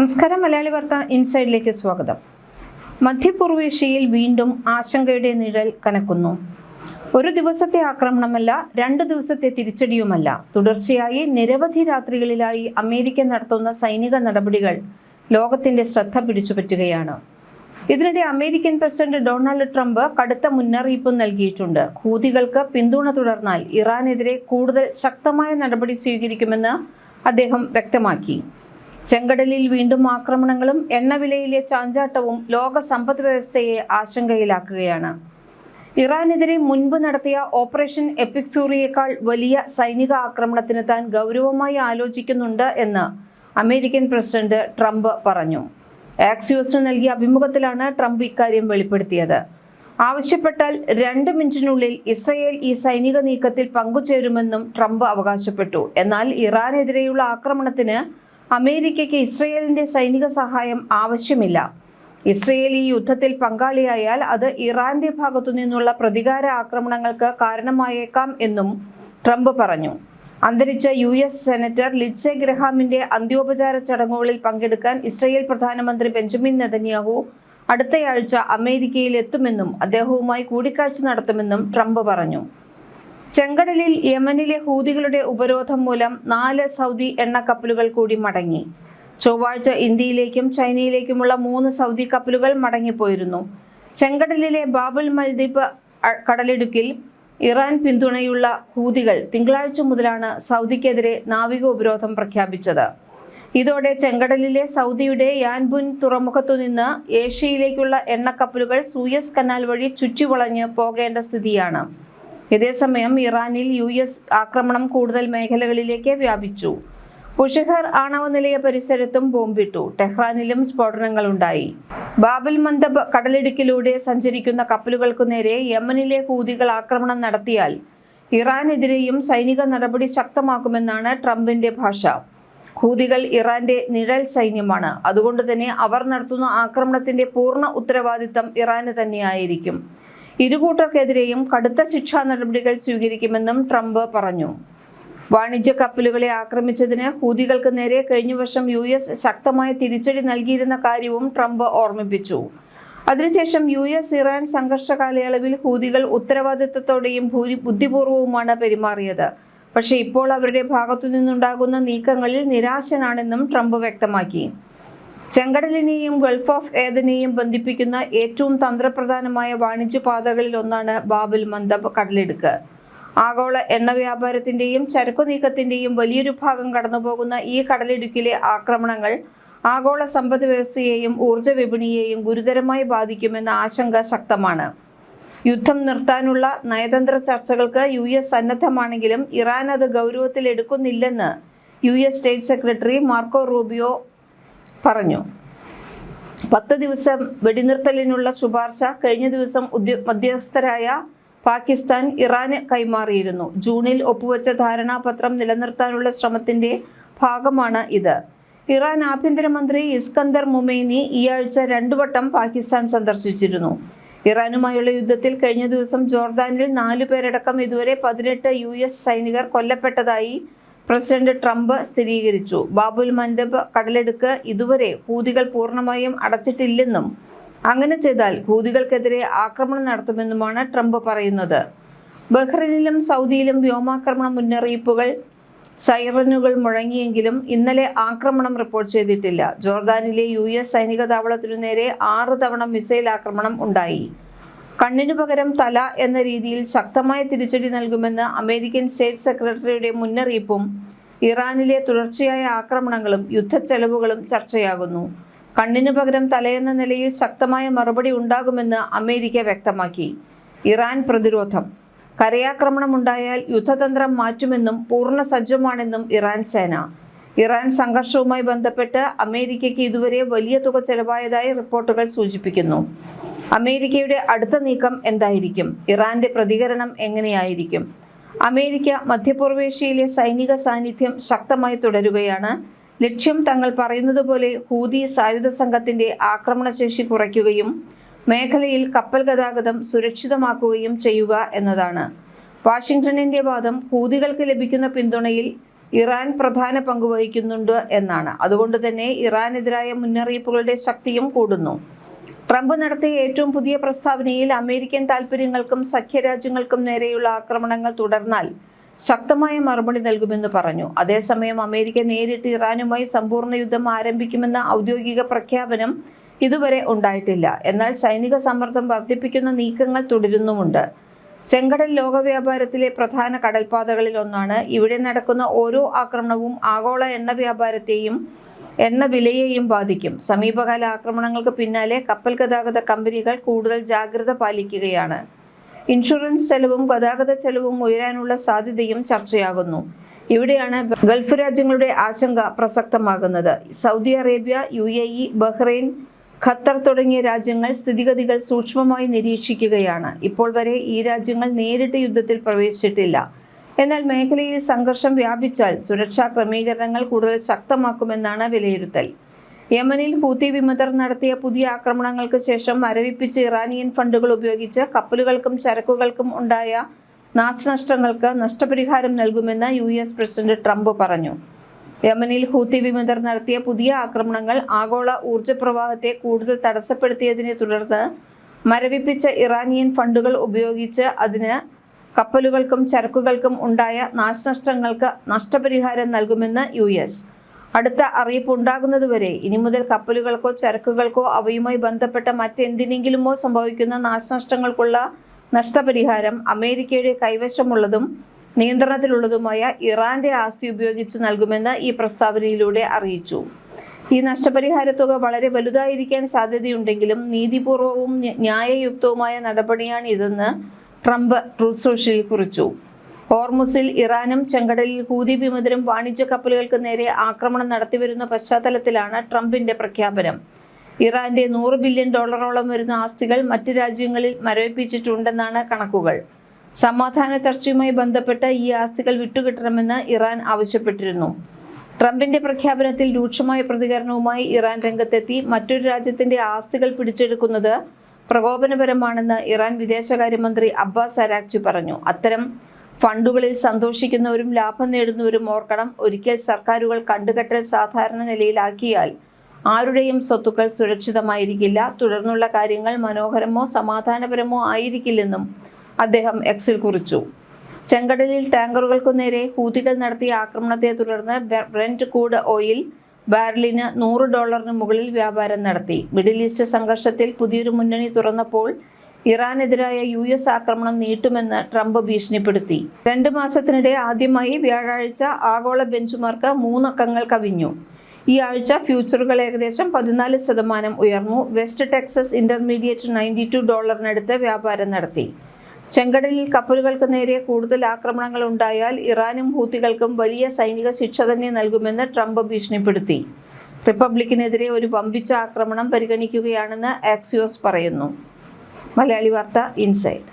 നമസ്കാരം. മലയാളി വാർത്ത ഇൻസൈഡിലേക്ക് സ്വാഗതം. മധ്യപൂർവേഷ്യയിൽ വീണ്ടും ആശങ്കയുടെ നിഴൽ കനക്കുന്നു. ഒരു ദിവസത്തെ ആക്രമണമല്ല, 2 ദിവസത്തെ തിരിച്ചടിയുമല്ല, തുടർച്ചയായി നിരവധി രാത്രികളിലായി അമേരിക്ക നടത്തുന്ന സൈനിക നടപടികൾ ലോകത്തിന്റെ ശ്രദ്ധ പിടിച്ചുപറ്റുകയാണ്. ഇതിനിടെ അമേരിക്കൻ പ്രസിഡന്റ് ഡൊണാൾഡ് ട്രംപ് കടുത്ത മുന്നറിയിപ്പ് നൽകിയിട്ടുണ്ട്. ഹൂതികൾക്ക് പിന്തുണ തുടർന്നാൽ ഇറാനെതിരെ കൂടുതൽ ശക്തമായ നടപടി സ്വീകരിക്കുമെന്ന് അദ്ദേഹം വ്യക്തമാക്കി. ചെങ്കടലിൽ വീണ്ടും ആക്രമണങ്ങളും എണ്ണവിലയിലെ ചാഞ്ചാട്ടവും ലോക സമ്പദ് വ്യവസ്ഥയെ ആശങ്കയിലാക്കുകയാണ്. ഇറാനെതിരെ മുൻപ് നടത്തിയ ഓപ്പറേഷൻ എപ്പിക് ഫ്യൂറിയേക്കാൾ വലിയ സൈനിക ആക്രമണത്തിന് താൻ ഗൗരവമായി ആലോചിക്കുന്നുണ്ട് എന്ന് അമേരിക്കൻ പ്രസിഡന്റ് ട്രംപ് പറഞ്ഞു. ആക്സിയോസിന് നൽകിയ അഭിമുഖത്തിലാണ് ട്രംപ് ഇക്കാര്യം വെളിപ്പെടുത്തിയത്. ആവശ്യപ്പെട്ടാൽ 2 മിനിറ്റിനുള്ളിൽ ഇസ്രയേൽ ഈ സൈനിക നീക്കത്തിൽ പങ്കുചേരുമെന്നും ട്രംപ് അവകാശപ്പെട്ടു. എന്നാൽ ഇറാനെതിരെയുള്ള ആക്രമണത്തിന് അമേരിക്കയ്ക്ക് ഇസ്രയേലിന്റെ സൈനിക സഹായം ആവശ്യമില്ല. ഇസ്രയേൽ ഈ യുദ്ധത്തിൽ പങ്കാളിയായാൽ അത് ഇറാന്റെ ഭാഗത്തു നിന്നുള്ള പ്രതികാര ആക്രമണങ്ങൾക്ക് കാരണമായേക്കാം എന്നും ട്രംപ് പറഞ്ഞു. അന്തരിച്ച US സെനറ്റർ ലിൻഡ്സേ ഗ്രഹാമിന്റെ അന്ത്യോപചാര ചടങ്ങുകളിൽ പങ്കെടുക്കാൻ ഇസ്രയേൽ പ്രധാനമന്ത്രി ബെഞ്ചമിൻ നെതന്യാഹു അടുത്തയാഴ്ച അമേരിക്കയിൽ എത്തുമെന്നും അദ്ദേഹവുമായി കൂടിക്കാഴ്ച നടത്തുമെന്നും ട്രംപ് പറഞ്ഞു. ചെങ്കടലിൽ യമനിലെ ഹൂതികളുടെ ഉപരോധം മൂലം 4 സൗദി എണ്ണക്കപ്പലുകൾ കൂടി മടങ്ങി. ചൊവ്വാഴ്ച ഇന്ത്യയിലേക്കും ചൈനയിലേക്കുമുള്ള 3 സൗദി കപ്പലുകൾ മടങ്ങിപ്പോയിരുന്നു. ചെങ്കടലിലെ ബാബുൽ മൽദീബ് കടലിടുക്കിൽ ഇറാൻ പിന്തുണയുള്ള ഹൂതികൾ തിങ്കളാഴ്ച മുതലാണ് സൗദിക്കെതിരെ നാവിക ഉപരോധം പ്രഖ്യാപിച്ചത്. ഇതോടെ ചെങ്കടലിലെ സൗദിയുടെ യാൻബുൻ തുറമുഖത്തുനിന്ന് ഏഷ്യയിലേക്കുള്ള എണ്ണക്കപ്പലുകൾ സൂയസ് കനാൽ വഴി ചുറ്റിവളഞ്ഞ് പോകേണ്ട സ്ഥിതിയാണ്. ഇതേസമയം ഇറാനിൽ US ആക്രമണം കൂടുതൽ മേഖലകളിലേക്ക് വ്യാപിച്ചു. ബുഷഹർ ആണവ നിലയ പരിസരത്തും ബോംബിട്ടു. ടെഹ്റാനിലും സ്ഫോടനങ്ങളുണ്ടായി. ബാബുൽ മന്ദബ് കടലിടുക്കിലൂടെ സഞ്ചരിക്കുന്ന കപ്പലുകൾക്കു നേരെ യമനിലെ ഹൂതികൾ ആക്രമണം നടത്തിയാൽ ഇറാനെതിരെയും സൈനിക നടപടി ശക്തമാക്കുമെന്നാണ് ട്രംപിന്റെ ഭാഷ. ഹൂതികൾ ഇറാന്റെ നിഴൽ സൈന്യമാണ്. അതുകൊണ്ട് തന്നെ അവർ നടത്തുന്ന ആക്രമണത്തിന്റെ പൂർണ്ണ ഉത്തരവാദിത്തം ഇറാന് തന്നെയായിരിക്കും. ഇരുകൂട്ടർക്കെതിരെയും കടുത്ത ശിക്ഷാ നടപടികൾ സ്വീകരിക്കുമെന്നും ട്രംപ് പറഞ്ഞു. വാണിജ്യ കപ്പലുകളെ ആക്രമിച്ചതിന് ഹൂതികൾക്ക് നേരെ കഴിഞ്ഞ വർഷം US ശക്തമായ തിരിച്ചടി നൽകിയിരുന്ന കാര്യവും ട്രംപ് ഓർമ്മിപ്പിച്ചു. അതിനുശേഷം US ഇറാൻ സംഘർഷ കാലയളവിൽ ഹൂതികൾ ഉത്തരവാദിത്തത്തോടെയും ബുദ്ധിപൂർവവുമാണ് പെരുമാറിയത്. പക്ഷേ ഇപ്പോൾ അവരുടെ ഭാഗത്തു നിന്നുണ്ടാകുന്ന നീക്കങ്ങളിൽ നിരാശനാണെന്നും ട്രംപ് വ്യക്തമാക്കി. ചെങ്കടലിനെയും ഗൾഫ് ഓഫ് ഏദനെയും ബന്ധിപ്പിക്കുന്ന ഏറ്റവും തന്ത്രപ്രധാനമായ വാണിജ്യപാതകളിൽ ഒന്നാണ് ബാബുൽ മന്ദബ് കടലിടുക്ക്. ആഗോള എണ്ണ വ്യാപാരത്തിന്റെയും ചരക്കു നീക്കത്തിന്റെയും വലിയൊരു ഭാഗം കടന്നുപോകുന്ന ഈ കടലിടുക്കിലെ ആക്രമണങ്ങൾ ആഗോള സമ്പദ് വ്യവസ്ഥയെയും ഊർജ്ജ വിപണിയെയും ഗുരുതരമായി ബാധിക്കുമെന്ന ആശങ്ക ശക്തമാണ്. യുദ്ധം നിർത്താനുള്ള നയതന്ത്ര ചർച്ചകൾക്ക് US സന്നദ്ധമാണെങ്കിലും ഇറാൻ അത് ഗൗരവത്തിൽ എടുക്കുന്നില്ലെന്ന് US state secretary Marco Rubio പറഞ്ഞു. 10 ദിവസം വെടിനിർത്തലിനുള്ള ശുപാർശ കഴിഞ്ഞ ദിവസം മധ്യസ്ഥരായ പാകിസ്ഥാൻ ഇറാന് കൈമാറിയിരുന്നു. ജൂണിൽ ഒപ്പുവെച്ച ധാരണാപത്രം നിലനിർത്താനുള്ള ശ്രമത്തിന്റെ ഭാഗമാണ് ഇത്. ഇറാൻ ആഭ്യന്തരമന്ത്രി ഇസ്കന്ദർ മുമൈനി ഈ ആഴ്ച 2 വട്ടം പാകിസ്ഥാൻ സന്ദർശിച്ചിരുന്നു. ഇറാനുമായുള്ള യുദ്ധത്തിൽ കഴിഞ്ഞ ദിവസം ജോർദാനിൽ 4 പേരടക്കം ഇതുവരെ 18 US സൈനികർ കൊല്ലപ്പെട്ടതായി പ്രസിഡന്റ് ട്രംപ് സ്ഥിരീകരിച്ചു. ബാബുൽ മന്ദബ് കടലിടുക്ക് ഇതുവരെ ഹൂതികൾ പൂർണ്ണമായും അടച്ചിട്ടില്ലെന്നും അങ്ങനെ ചെയ്താൽ ഹൂതികൾക്കെതിരെ ആക്രമണം നടത്തുമെന്നുമാണ് ട്രംപ് പറയുന്നത്. ബഹ്റൈനിലും സൗദിയിലും വ്യോമാക്രമണ മുന്നറിയിപ്പുകൾ സൈറനുകൾ മുഴങ്ങിയെങ്കിലും ഇന്നലെ ആക്രമണം റിപ്പോർട്ട് ചെയ്തിട്ടില്ല. ജോർദാനിലെ US സൈനിക താവളത്തിനു നേരെ 6 തവണ മിസൈൽ ആക്രമണം ഉണ്ടായി. കണ്ണിനു പകരം തല എന്ന രീതിയിൽ ശക്തമായ തിരിച്ചടി നൽകുമെന്ന് അമേരിക്കൻ സ്റ്റേറ്റ് സെക്രട്ടറിയുടെ മുന്നറിയിപ്പും ഇറാനിലെ തുടർച്ചയായ ആക്രമണങ്ങളും യുദ്ധച്ചെലവുകളും ചർച്ചയാകുന്നു. കണ്ണിനു പകരം തലയെന്ന നിലയിൽ ശക്തമായ മറുപടി ഉണ്ടാകുമെന്ന് അമേരിക്ക വ്യക്തമാക്കി. ഇറാൻ പ്രതിരോധം. കരയാക്രമണമുണ്ടായാൽ യുദ്ധതന്ത്രം മാറ്റുമെന്നും പൂർണ്ണ സജ്ജമാണെന്നും ഇറാൻ സേന. ഇറാൻ സംഘർഷവുമായി ബന്ധപ്പെട്ട് അമേരിക്കയ്ക്ക് ഇതുവരെ വലിയ തുക ചെലവായതായി റിപ്പോർട്ടുകൾ സൂചിപ്പിക്കുന്നു. അമേരിക്കയുടെ അടുത്ത നീക്കം എന്തായിരിക്കും? ഇറാന്റെ പ്രതികരണം എങ്ങനെയായിരിക്കും? അമേരിക്ക മധ്യപൂർവേഷ്യയിലെ സൈനിക സാന്നിധ്യം ശക്തമായി തുടരുകയാണ്. ലക്ഷ്യം തങ്ങൾ പറയുന്നത് പോലെ ഹൂതി സായുധ സംഘത്തിന്റെ ആക്രമണശേഷി കുറയ്ക്കുകയും മേഖലയിൽ കപ്പൽ ഗതാഗതം സുരക്ഷിതമാക്കുകയും ചെയ്യുക എന്നതാണ്. വാഷിംഗ്ടണിന്റെ വാദം ഹൂതികൾക്ക് ലഭിക്കുന്ന പിന്തുണയിൽ ഇറാൻ പ്രധാന പങ്ക് വഹിക്കുന്നുണ്ട് എന്നാണ്. അതുകൊണ്ട് തന്നെ ഇറാനെതിരായ മുന്നറിയിപ്പുകളുടെ ശക്തിയും കൂടുന്നു. ട്രംപ് നടത്തിയ ഏറ്റവും പുതിയ പ്രസ്താവനയിൽ അമേരിക്കൻ താൽപ്പര്യങ്ങൾക്കും സഖ്യരാജ്യങ്ങൾക്കും നേരെയുള്ള ആക്രമണങ്ങൾ തുടർന്നാൽ ശക്തമായ മറുപടി നൽകുമെന്ന് പറഞ്ഞു. അതേസമയം അമേരിക്ക നേരിട്ട് ഇറാനുമായി സമ്പൂർണ്ണ യുദ്ധം ആരംഭിക്കുമെന്ന ഔദ്യോഗിക പ്രഖ്യാപനം ഇതുവരെ ഉണ്ടായിട്ടില്ല. എന്നാൽ സൈനിക സമ്മർദ്ദം വർദ്ധിപ്പിക്കുന്ന നീക്കങ്ങൾ തുടരുന്നുമുണ്ട്. ചെങ്കടൽ ലോകവ്യാപാരത്തിലെ പ്രധാന കടൽപാതകളിൽ ഒന്നാണ്. ഇവിടെ നടക്കുന്ന ഓരോ ആക്രമണവും ആഗോള എണ്ണ വ്യാപാരത്തെയും എണ്ണ വിലയെയും ബാധിക്കും. സമീപകാല ആക്രമണങ്ങൾക്ക് പിന്നാലെ കപ്പൽ ഗതാഗത കമ്പനികൾ കൂടുതൽ ജാഗ്രത പാലിക്കുകയാണ്. ഇൻഷുറൻസ് ചെലവും ഗതാഗത ചെലവും ഉയരാനുള്ള സാധ്യതയും ചർച്ചയാകുന്നു. ഇവിടെയാണ് ഗൾഫ് രാജ്യങ്ങളുടെ ആശങ്ക പ്രസക്തമാകുന്നത്. Saudi Arabia, UAE, Bahrain, Qatar തുടങ്ങിയ രാജ്യങ്ങൾ സ്ഥിതിഗതികൾ സൂക്ഷ്മമായി നിരീക്ഷിക്കുകയാണ്. ഇപ്പോൾ വരെ ഈ രാജ്യങ്ങൾ നേരിട്ട് യുദ്ധത്തിൽ പ്രവേശിച്ചിട്ടില്ല. എന്നാൽ മേഖലയിൽ സംഘർഷം വ്യാപിച്ചാൽ സുരക്ഷാ ക്രമീകരണങ്ങൾ കൂടുതൽ ശക്തമാക്കുമെന്നാണ് വിലയിരുത്തൽ. യമനിൽ ഹൂത്തി വിമതർ നടത്തിയ പുതിയ ആക്രമണങ്ങൾക്ക് ശേഷം മരവിപ്പിച്ച ഇറാനിയൻ ഫണ്ടുകൾ ഉപയോഗിച്ച് കപ്പലുകൾക്കും ചരക്കുകൾക്കും ഉണ്ടായ നാശനഷ്ടങ്ങൾക്ക് നഷ്ടപരിഹാരം നൽകുമെന്ന് US പ്രസിഡന്റ് ട്രംപ് പറഞ്ഞു. യമനിൽ ഹൂത്തി വിമതർ നടത്തിയ പുതിയ ആക്രമണങ്ങൾ ആഗോള ഊർജ്ജ പ്രവാഹത്തെ കൂടുതൽ തടസ്സപ്പെടുത്തിയതിനെ തുടർന്ന് മരവിപ്പിച്ച ഇറാനിയൻ ഫണ്ടുകൾ ഉപയോഗിച്ച് അതിന് കപ്പലുകൾക്കും ചരക്കുകൾക്കും ഉണ്ടായ നാശനഷ്ടങ്ങൾക്ക് നഷ്ടപരിഹാരം നൽകുമെന്ന് US. അടുത്ത അറിയിപ്പ് ഉണ്ടാകുന്നതുവരെ ഇനി മുതൽ കപ്പലുകൾക്കോ ചരക്കുകൾക്കോ അവയുമായി ബന്ധപ്പെട്ട മറ്റെന്തിനെങ്കിലുമോ സംഭവിക്കുന്ന നാശനഷ്ടങ്ങൾക്കുള്ള നഷ്ടപരിഹാരം അമേരിക്കയുടെ കൈവശമുള്ളതും നിയന്ത്രണത്തിലുള്ളതുമായ ഇറാന്റെ ആസ്തി ഉപയോഗിച്ച് നൽകുമെന്ന് ഈ പ്രസ്താവനയിലൂടെ അറിയിച്ചു. ഈ നഷ്ടപരിഹാര തുക വളരെ വലുതായിരിക്കാൻ സാധ്യതയുണ്ടെങ്കിലും നീതിപൂർവവും ന്യായയുക്തവുമായ നടപടിയാണിതെന്ന് ട്രംപ് ട്രൂത്ത് സോഷ്യലിൽ കുറിച്ചു. ഹോർമുസിൽ ഇറാനും ചെങ്കടലിൽ ഹൂതി വിമതരും വാണിജ്യ കപ്പലുകൾക്ക് നേരെ ആക്രമണം നടത്തിവരുന്ന പശ്ചാത്തലത്തിലാണ് ട്രംപിന്റെ പ്രഖ്യാപനം. ഇറാന്റെ $100 ബില്യൺ വരുന്ന ആസ്തികൾ മറ്റ് രാജ്യങ്ങളിൽ മരവിപ്പിച്ചിട്ടുണ്ടെന്നാണ് കണക്കുകൾ. സമാധാന ചർച്ചയുമായി ബന്ധപ്പെട്ട് ഈ ആസ്തികൾ വിട്ടുകിട്ടണമെന്ന് ഇറാൻ ആവശ്യപ്പെട്ടിരുന്നു. ട്രംപിന്റെ പ്രഖ്യാപനത്തിൽ രൂക്ഷമായ പ്രതികരണവുമായി ഇറാൻ രംഗത്തെത്തി. മറ്റൊരു രാജ്യത്തിന്റെ ആസ്തികൾ പിടിച്ചെടുക്കുന്നത് പ്രകോപനപരമാണെന്ന് ഇറാൻ വിദേശകാര്യമന്ത്രി അബ്ബാസ് അരാക്ചി പറഞ്ഞു. അത്തരം ഫണ്ടുകളിൽ സന്തോഷിക്കുന്നവരും ലാഭം നേടുന്നവരും ഓർക്കണം, ഒരിക്കൽ സർക്കാരുകൾ കണ്ടുകെട്ടൽ സാധാരണ നിലയിലാക്കിയാൽ ആരുടെയും സ്വത്തുക്കൾ സുരക്ഷിതമായിരിക്കില്ല. തുടർന്നുള്ള കാര്യങ്ങൾ മനോഹരമോ സമാധാനപരമോ ആയിരിക്കില്ലെന്നും അദ്ദേഹം എക്സിൽ കുറിച്ചു. ചെങ്കടലിൽ ടാങ്കറുകൾക്കു നേരെ ഹൂതികൾ നടത്തിയ ആക്രമണത്തെ തുടർന്ന് ബ്രെന്റ് ക്രൂഡ് ഓയിൽ ബാരലിന് $100 മുകളിൽ വ്യാപാരം നടത്തി. മിഡിൽ ഈസ്റ്റ് സംഘർഷത്തിൽ പുതിയൊരു മുന്നണി തുറന്നപ്പോൾ ഇറാനെതിരായ US ആക്രമണം നീട്ടുമെന്ന് ട്രംപ് ഭീഷണിപ്പെടുത്തി. 2 മാസത്തിനിടെ ആദ്യമായി വ്യാഴാഴ്ച ആഗോള ബെഞ്ച്മാർക്ക് 3 അക്കങ്ങൾ കവിഞ്ഞു. ഈ ആഴ്ച ഫ്യൂച്ചറുകൾ ഏകദേശം 14% ഉയർന്നു. വെസ്റ്റ് ടെക്സസ് ഇന്റർമീഡിയറ്റ് $92 വ്യാപാരം നടത്തി. ചെങ്കടലിൽ കപ്പലുകൾക്ക് നേരെ കൂടുതൽ ആക്രമണങ്ങൾ ഉണ്ടായാൽ ഇറാനും ഹൂത്തികൾക്കും വലിയ സൈനിക ശിക്ഷ തന്നെ നൽകുമെന്ന് ട്രംപ് ഭീഷണിപ്പെടുത്തി. റിപ്പബ്ലിക്കിനെതിരെ ഒരു വമ്പിച്ച ആക്രമണം പരിഗണിക്കുകയാണെന്ന് ആക്സിയോസ് പറയുന്നു. മലയാളി വാർത്ത ഇൻസൈഡ്.